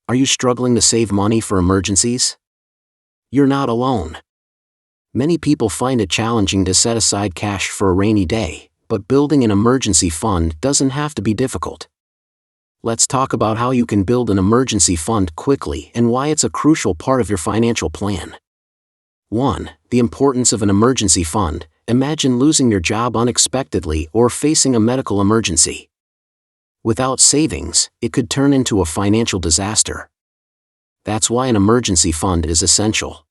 Are you struggling to save money for emergencies? You're not alone. Many people find it challenging to set aside cash for a rainy day, but building an emergency fund doesn't have to be difficult. Let's talk about how you can build an emergency fund quickly and why it's a crucial part of your financial plan. 1. The importance of an emergency fund. Imagine losing your job unexpectedly or facing a medical emergency. Without savings, it could turn into a financial disaster. That's why an emergency fund is essential.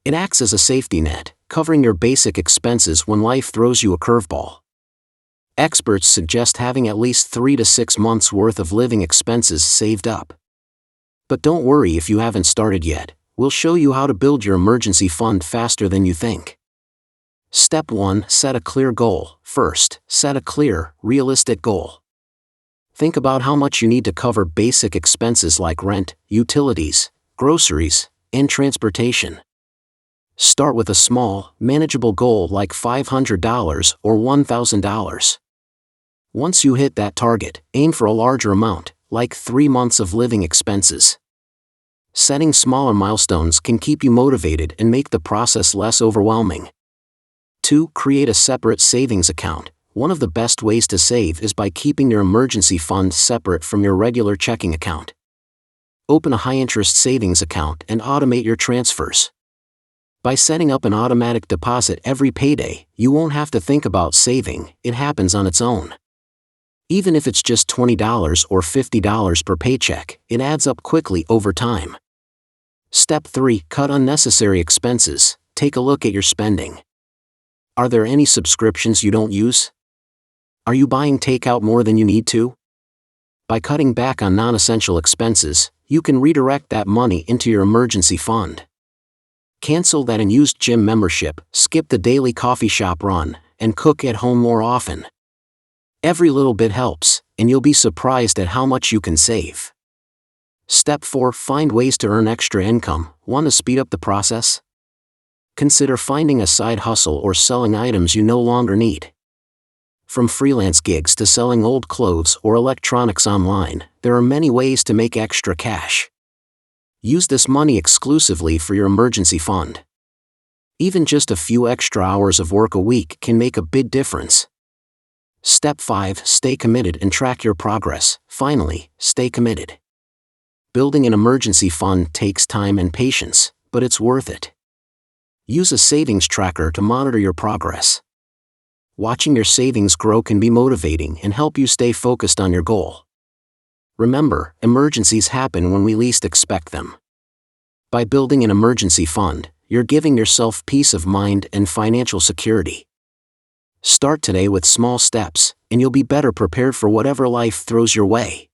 It acts as a safety net, covering your basic expenses when life throws you a curveball. Experts suggest having at least 3 to 6 months' worth of living expenses saved up. But don't worry if you haven't started yet, we'll show you how to build your emergency fund faster than you think. Step 1. Set a clear goal. First, set a clear, realistic goal. Think about how much you need to cover basic expenses like rent, utilities, groceries, and transportation. Start with a small, manageable goal like $500 or $1,000. Once you hit that target, aim for a larger amount, like 3 months of living expenses. Setting smaller milestones can keep you motivated and make the process less overwhelming. 2. Create a separate savings account. One of the best ways to save is by keeping your emergency fund separate from your regular checking account. Open a high-interest savings account and automate your transfers. By setting up an automatic deposit every payday, you won't have to think about saving, it happens on its own. Even if it's just $20 or $50 per paycheck, it adds up quickly over time. Step 3. Cut unnecessary expenses. Take a look at your spending. Are there any subscriptions you don't use? Are you buying takeout more than you need to? By cutting back on non-essential expenses, you can redirect that money into your emergency fund. Cancel that unused gym membership, skip the daily coffee shop run, and cook at home more often. Every little bit helps, and you'll be surprised at how much you can save. Step 4. Find ways to earn extra income. Want to speed up the process? Consider finding a side hustle or selling items you no longer need. From freelance gigs to selling old clothes or electronics online, there are many ways to make extra cash. Use this money exclusively for your emergency fund. Even just a few extra hours of work a week can make a big difference. Step 5. Stay committed and track your progress. Finally, stay committed. Building an emergency fund takes time and patience, but it's worth it. Use a savings tracker to monitor your progress. Watching your savings grow can be motivating and help you stay focused on your goal. Remember, emergencies happen when we least expect them. By building an emergency fund, you're giving yourself peace of mind and financial security. Start today with small steps, and you'll be better prepared for whatever life throws your way.